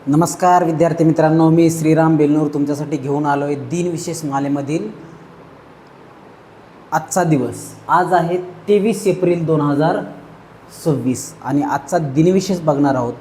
नमस्कार विद्यार्थी मित्रांनो, मी श्रीराम बेलनूर तुमच्यासाठी घेऊन आलो आहे दिनविशेष मालेमधील आजचा दिवस. आज आहे 23 एप्रिल 2026 आणि आजचा दिनविशेष बघणार आहोत.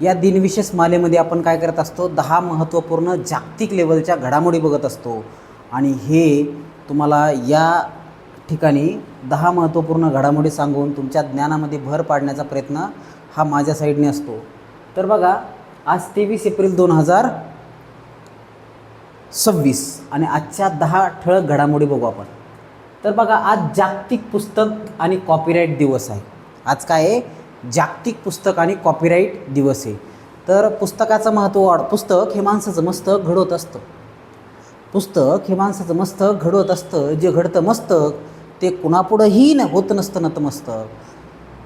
या दिनविशेष मालेमध्ये आपण काय करत असतो, 10 महत्त्वपूर्ण जागतिक लेवलच्या घडामोडी बघत असतो आणि हे तुम्हाला या ठिकाणी 10 महत्त्वपूर्ण घडामोडी सांगून तुमच्या ज्ञानामध्ये भर पाडण्याचा प्रयत्न हा माझ्या साईडने असतो. तर बघा, आज 23 एप्रिल 2026 आणि आजच्या 10 ठळक घडामोडी बघू आपण. तर बघा, आज जागतिक पुस्तक आणि कॉपीराईट दिवस आहे. आज काय आहे? जागतिक पुस्तक आणि कॉपीराईट दिवस आहे. तर पुस्तकाचं महत्त्व पुस्तक हे माणसाचं मस्तक घडवत असतं. पुस्तक हे माणसाचं मस्तक घडवत असतं. जे घडतं मस्तक ते कुणापुढंही होत नसतं नतमस्तक.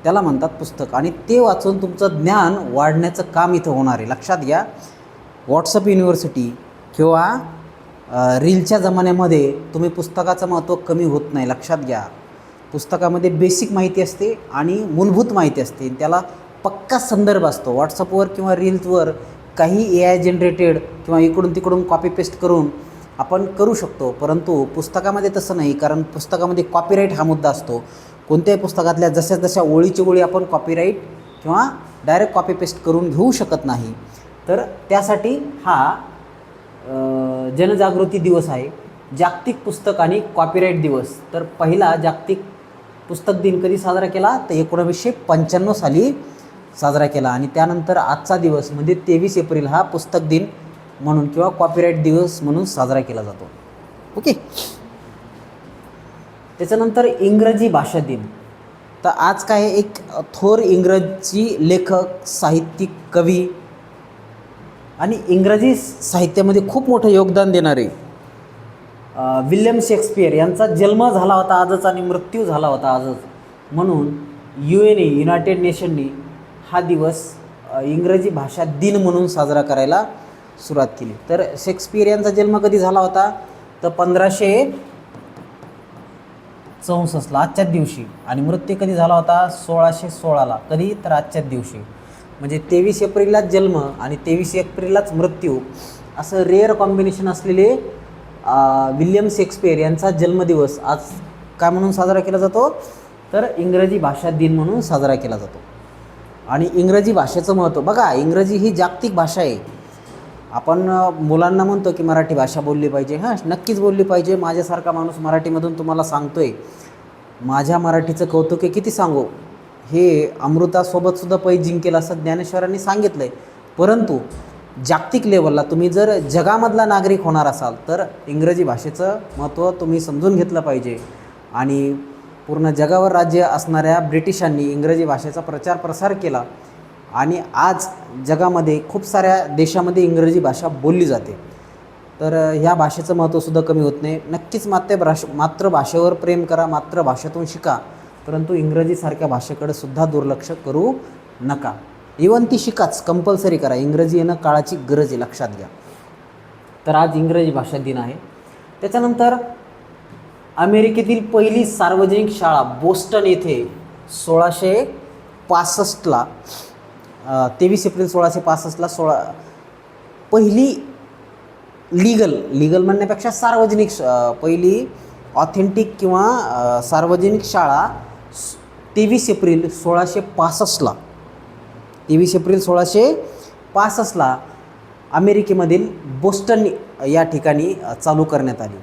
त्याला म्हणतात पुस्तक आणि ते वाचून तुमचं ज्ञान वाढण्याचं काम इथं होणार आहे. लक्षात घ्या, व्हॉट्सअप युनिव्हर्सिटी किंवा रीलच्या जमान्यामध्ये तुम्ही पुस्तकाचं महत्त्व कमी होत नाही. लक्षात घ्या, पुस्तकामध्ये बेसिक माहिती असते आणि मूलभूत माहिती असते. त्याला पक्का संदर्भ असतो. व्हॉट्सअपवर किंवा रील्सवर काही AI जनरेटेड किंवा इकडून तिकडून कॉपी पेस्ट करून आपण करू शकतो, परंतु पुस्तकामध्ये तसं नाही. कारण पुस्तकामध्ये कॉपीराईट हा मुद्दा असतो. कोणत्याही पुस्तकातल्या जशा जशा ओळीची ओळी आपण कॉपीराईट किंवा डायरेक्ट कॉपी पेस्ट करून घेऊ शकत नाही. तर त्यासाठी हा जनजागृती दिवस आहे, जागतिक पुस्तक आणि कॉपीराईट दिवस. तर पहिला जागतिक पुस्तक दिन कधी साजरा केला, तर 1995 साली साजरा केला आणि त्यानंतर आजचा दिवस म्हणजे 23 एप्रिल हा पुस्तक दिन म्हणून किंवा कॉपीराईट दिवस म्हणून साजरा केला जातो. ओके. त्याच्यानंतर इंग्रजी भाषा दिन. तर आज काय, एक थोर इंग्रजी लेखक, साहित्यिक, कवी आणि इंग्रजी साहित्यामध्ये खूप मोठं योगदान देणारे विल्यम शेक्सपियर यांचा जन्म झाला होता आजच आणि मृत्यू झाला होता आजच. म्हणून युनायटेड नेशननी हा दिवस इंग्रजी भाषा दिन म्हणून साजरा करायला सुरुवात केली. तर शेक्सपियर यांचा जन्म कधी झाला होता, तर 1564 आजच्याच दिवशी आणि मृत्यू कधी झाला होता 1616 कधी, तर आजच्याच दिवशी. म्हणजे 23 एप्रिललाच जन्म आणि 23 एप्रिललाच मृत्यू, असं रेअर कॉम्बिनेशन असलेले विल्यम शेक्सपियर यांचा जन्मदिवस आज काय म्हणून साजरा केला जातो, तर इंग्रजी भाषा दिन म्हणून साजरा केला जातो. आणि इंग्रजी भाषेचं महत्त्व बघा, इंग्रजी ही जागतिक भाषा आहे. आपण मुलांना म्हणतो की मराठी भाषा बोलली पाहिजे. हां, नक्कीच बोलली पाहिजे. माझ्यासारखा माणूस मराठीमधून तुम्हाला सांगतो आहे, माझ्या मराठीचं कौतुक आहे, किती सांगू. हे अमृतासोबतसुद्धा पैज जिंकेल असं ज्ञानेश्वरांनी सांगितलं आहे. परंतु जागतिक लेवलला तुम्ही जर जगामधला नागरिक होणार असाल तर इंग्रजी भाषेचं महत्त्व तुम्ही समजून घेतलं पाहिजे. आणि पूर्ण जगावर राज्य असणाऱ्या ब्रिटिशांनी इंग्रजी भाषेचा प्रचार प्रसार केला आणि आज जगामध्ये खूप साऱ्या देशामध्ये इंग्रजी भाषा बोलली जाते. तर ह्या भाषेचं महत्त्वसुद्धा कमी होत नाही. नक्कीच मातृभाषेवर प्रेम करा, मातृभाषेतून शिका, परंतु इंग्रजीसारख्या भाषेकडे सुद्धा दुर्लक्ष करू नका. इवन ती शिकाच, कंपल्सरी करा. इंग्रजी येणं काळाची गरज आहे, लक्षात घ्या. तर आज इंग्रजी भाषा दिन आहे. त्याच्यानंतर अमेरिकेतील पहिली सार्वजनिक शाळा बोस्टन येथे 1665ला 23 एप्रिल 1665ला पहिली लीगल म्हणण्यापेक्षा सार्वजनिक पहिली ऑथेंटिक किंवा सार्वजनिक शाळा 23 एप्रिल 1665ला 23 एप्रिल 1665ला अमेरिकेमधील बोस्टन या ठिकाणी चालू करण्यात आली.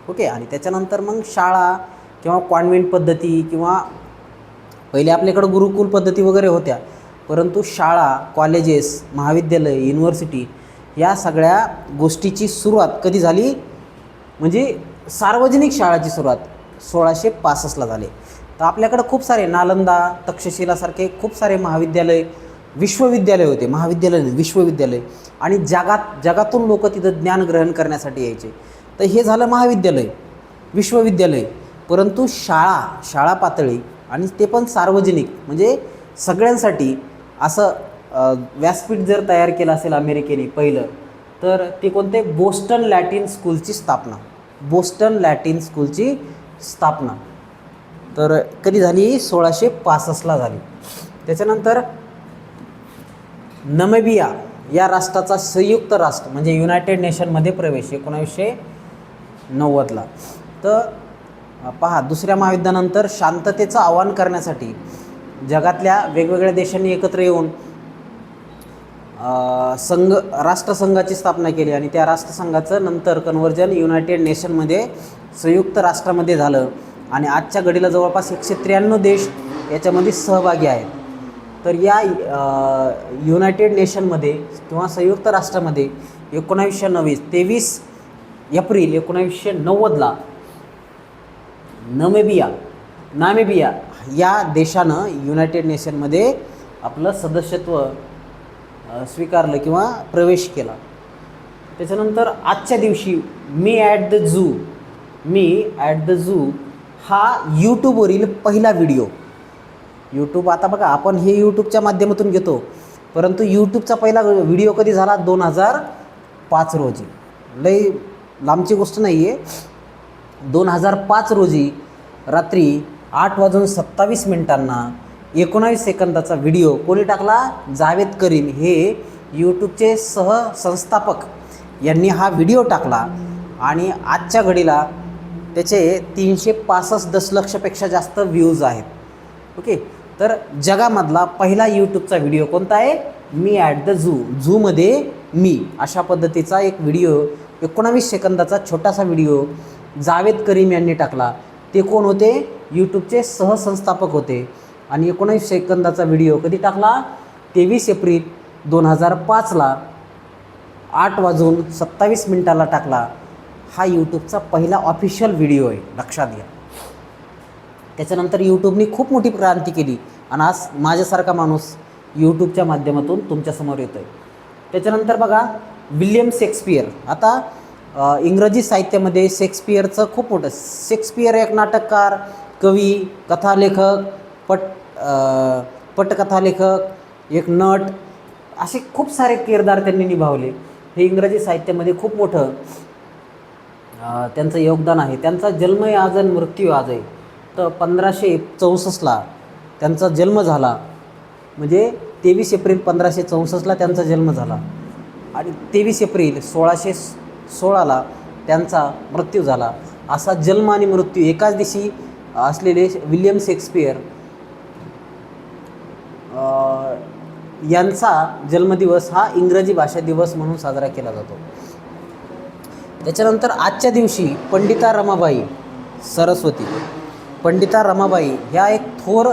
ओके. आणि त्याच्यानंतर मग शाळा किंवा कॉन्व्हेंट पद्धती किंवा पहिले आपल्याकडं गुरुकुल पद्धती वगैरे होत्या, परंतु शाळा, कॉलेजेस, महाविद्यालय, युनिव्हर्सिटी या सगळ्या गोष्टीची सुरुवात कधी झाली, म्हणजे सार्वजनिक शाळाची सुरुवात 1665ला झाली. तर आपल्याकडं खूप सारे नालंदा, तक्षशिलासारखे खूप सारे महाविद्यालय, विश्वविद्यालय होते. विश्वविद्यालय आणि जगातून लोक तिथं ज्ञान ग्रहण करण्यासाठी यायचे. तर हे झालं महाविद्यालय, विश्वविद्यालय. परंतु शाळा पातळी आणि ते पण सार्वजनिक, म्हणजे सगळ्यांसाठी असं व्यासपीठ जर तयार केलं असेल अमेरिकेने पहिलं, तर ते कोणते, बोस्टन लॅटिन स्कूलची स्थापना. तर कधी झाली, 1665ला झाली. त्याच्यानंतर नमिबिया या राष्ट्राचा संयुक्त राष्ट्र म्हणजे युनायटेड नेशनमध्ये प्रवेश 1990ला. तर पहा, दुसऱ्या महायुद्धानंतर शांततेचं आवाहन करण्यासाठी जगातल्या वेगवेगळ्या देशांनी एकत्र येऊन राष्ट्रसंघाची स्थापना केली आणि त्या राष्ट्रसंघाचं नंतर कन्व्हर्जन युनायटेड नेशनमध्ये संयुक्त राष्ट्रामध्ये झालं आणि आजच्या घडीला जवळपास 193 देश याच्यामध्ये सहभागी आहेत. तर या युनायटेड नेशनमध्ये किंवा संयुक्त राष्ट्रामध्ये 23 एप्रिल 1990ला नामिबिया या देशानं युनायटेड नेशनमध्ये आपलं सदस्यत्व स्वीकारलं किंवा प्रवेश केला. त्याच्यानंतर आजच्या दिवशी मी ॲट द झू हा यूट्यूबवरील पहिला व्हिडिओ. यूट्यूब आता बघा, आपण हे यूट्यूबच्या माध्यमातून घेतो, परंतु यूट्यूबचा पहिला व्हिडिओ कधी झाला? 2005 रोजी. लई लांबची गोष्ट नाही आहे. 2005 रोजी रात्री 8:27 19 सेकंदाचा व्हिडिओ कोणी टाकला? जावेद करीम हे यूट्यूबचे सहसंस्थापक यांनी हा व्हिडिओ टाकला आणि आजच्या घडीला त्याचे 365 दशलक्षपेक्षा जास्त व्ह्यूज आहेत. ओके, तर जगामधला पहिला यूट्यूबचा व्हिडिओ कोणता आहे? मी ॲट द झूमध्ये मी अशा पद्धतीचा एक व्हिडिओ 19 सेकंदाचा छोटासा व्हिडिओ जावेद करीम यांनी टाकला. ते कोण होते? यूट्यूबचे सहसंस्थापक होते. आणि 19 सेकंदाचा व्हिडिओ कधी टाकला? 23 एप्रिल 2005ला 8:27 टाकला. हा यूट्यूबचा पहिला ऑफिशियल व्हिडिओ आहे, लक्षात घ्या. त्याच्यानंतर यूट्यूबने खूप मोठी क्रांती केली आणि आज माझ्यासारखा माणूस यूट्यूबच्या माध्यमातून तुमच्यासमोर येतो आहे. त्याच्यानंतर बघा, विल्यम शेक्सपियर. आता इंग्रजी साहित्यामध्ये शेक्सपियरचं खूप मोठं. शेक्सपियर एक नाटककार, कवी, कथालेखक, पटकथालेखक, एक नट, असे खूप सारे किरदार त्यांनी निभावले. हे इंग्रजी साहित्यामध्ये खूप मोठं त्यांचं योगदान आहे. त्यांचा जन्म आज आणि मृत्यू आज आहे. तर 1564ला त्यांचा जन्म झाला, म्हणजे 23 एप्रिल 1564ला त्यांचा जन्म झाला आणि 23 एप्रिल 1616ला त्यांचा मृत्यू झाला. असा जन्म आणि मृत्यू एकाच दिवशी असलेले विल्यम शेक्सपियर यांचा जन्मदिवस हा इंग्रजी भाषा दिवस म्हणून साजरा केला जातो. त्याच्यानंतर आजच्या दिवशी पंडिता रमाबाई ह्या एक थोर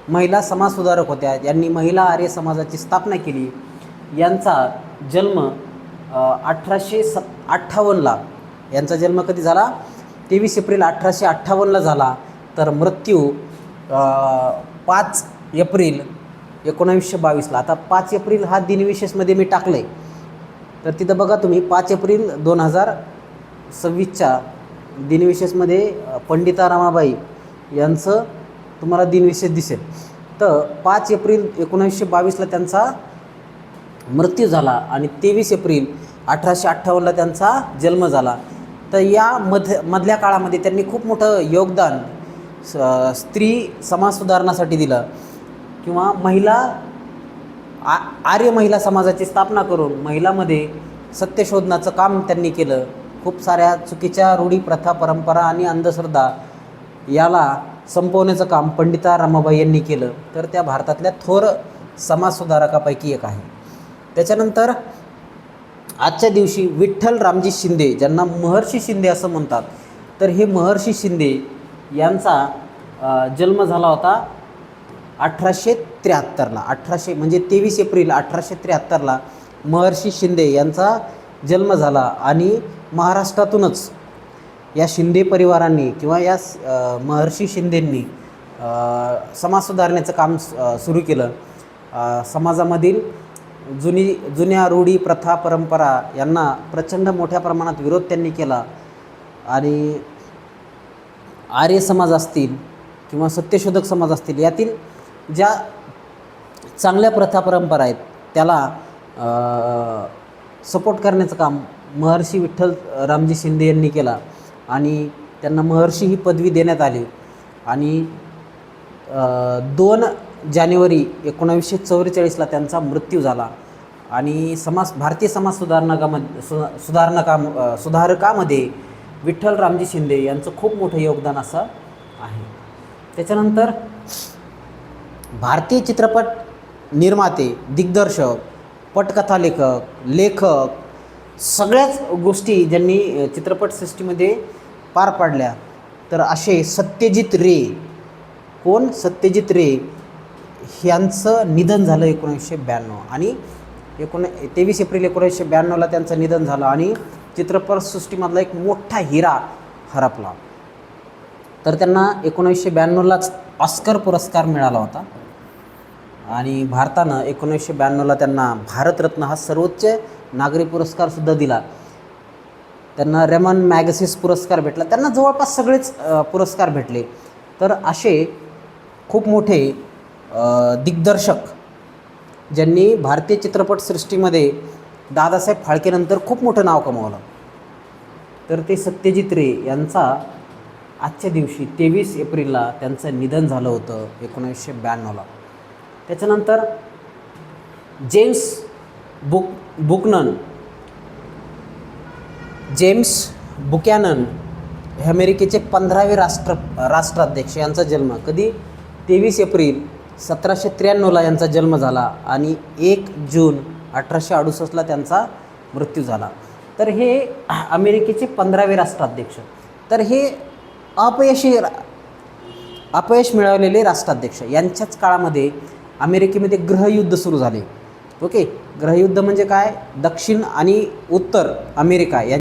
महिला समाजसुधारक होत्या. यांनी महिला आर्य समाजाची स्थापना केली. यांचा जन्म 1858ला. यांचा जन्म कधी झाला? 23 एप्रिल 1858ला झाला. तर मृत्यू 5 एप्रिल 1922ला. आता 5 एप्रिल हा दिनविशेषमध्ये मी टाकलं आहे, तर तिथं बघा तुम्ही 5 एप्रिल 2026च्या दिनविशेषमध्ये पंडिता रमाबाई यांचं तुम्हाला दिनविशेष दिसेल. तर 5 एप्रिल 1922ला त्यांचा मृत्यू झाला आणि 23 एप्रिल 1858ला त्यांचा जन्म झाला. तर या मधल्या काळामध्ये त्यांनी खूप मोठं योगदान स्त्री समाज सुधारणासाठी दिलं किंवा आर्य महिला समाजाची स्थापना करून महिलांमध्ये सत्य शोधण्याचं काम त्यांनी केलं. खूप साऱ्या चुकीच्या रूढी, प्रथा, परंपरा आणि अंधश्रद्धा याला संपवण्याचं काम पंडिता रमाबाई यांनी केलं. तर त्या भारतातल्या थोर समाजसुधारकापैकी एक आहे. त्याच्यानंतर आजच्या दिवशी विठ्ठल रामजी शिंदे, ज्यांना महर्षी शिंदे असं म्हणतात, तर हे महर्षी शिंदे यांचा जन्म झाला होता 1873ला. 1800 म्हणजे 23 एप्रिल 1873ला महर्षी शिंदे यांचा जन्म झाला आणि महाराष्ट्रातूनच या शिंदे परिवारांनी किंवा या महर्षी शिंदेंनी समाज सुधारण्याचं काम सुरू केलं. समाजामधील जुन्या रूढी, प्रथा, परंपरा यांना प्रचंड मोठ्या प्रमाणात विरोध त्यांनी केला आणि आर्य समाज असतील किंवा सत्यशोधक समाज असतील, यातील ज्या चांगल्या प्रथा परंपरा आहेत त्याला सपोर्ट करण्याचं काम महर्षी विठ्ठल रामजी शिंदे यांनी केला आणि त्यांना महर्षी ही पदवी देण्यात आली. आणि 2 जानेवारी 1944ला त्यांचा मृत्यू झाला. आणि भारतीय समाज सुधारकामध्ये विठ्ठल रामजी शिंदे यांचं खूप मोठं योगदान असं आहे. त्याच्यानंतर भारतीय चित्रपट निर्माते, दिग्दर्शक, पटकथा लेखक सगळ्याच गोष्टी ज्यांनी चित्रपटसृष्टीमध्ये पार पाडल्या, तर असे सत्यजित रे, कोण? सत्यजित रे यांचं निधन झालं 1992 आणि 23 एप्रिल 1992ला त्यांचं निधन झालं आणि चित्रपटसृष्टीमधला एक मोठा हिरा हरपला. तर त्यांना 1992लाच ऑस्कर पुरस्कार मिळाला होता आणि भारतानं 1992ला त्यांना भारतरत्न हा सर्वोच्च नागरी पुरस्कारसुद्धा दिला. त्यांना रेमन मॅगसेसे पुरस्कार भेटला. त्यांना जवळपास सगळेच पुरस्कार भेटले. तर असे खूप मोठे दिग्दर्शक ज्यांनी भारतीय चित्रपटसृष्टीमध्ये दादासाहेब फाळकेनंतर खूप मोठं नाव कमावलं, तर ते सत्यजित रे यांचा आजच्या दिवशी 23 एप्रिलला त्यांचं निधन झालं होतं 1992ला. त्याच्यानंतर जेम्स बुकॅनन हे अमेरिकेचे 15वे राष्ट्राध्यक्ष यांचा जन्म कधी? 23 एप्रिल 1793ला यांचा जन्म झाला आणि 1 जून 1868ला त्यांचा मृत्यू झाला. तर हे अमेरिकेचे 15वे राष्ट्राध्यक्ष. तर हे अपयश मिळवलेले राष्ट्राध्यक्ष. यांच्याच काळामध्ये अमेरिकेमध्ये गृहयुद्ध सुरू झाले. ओके, गृहयुद्ध म्हणजे काय? दक्षिण आणि उत्तर अमेरिका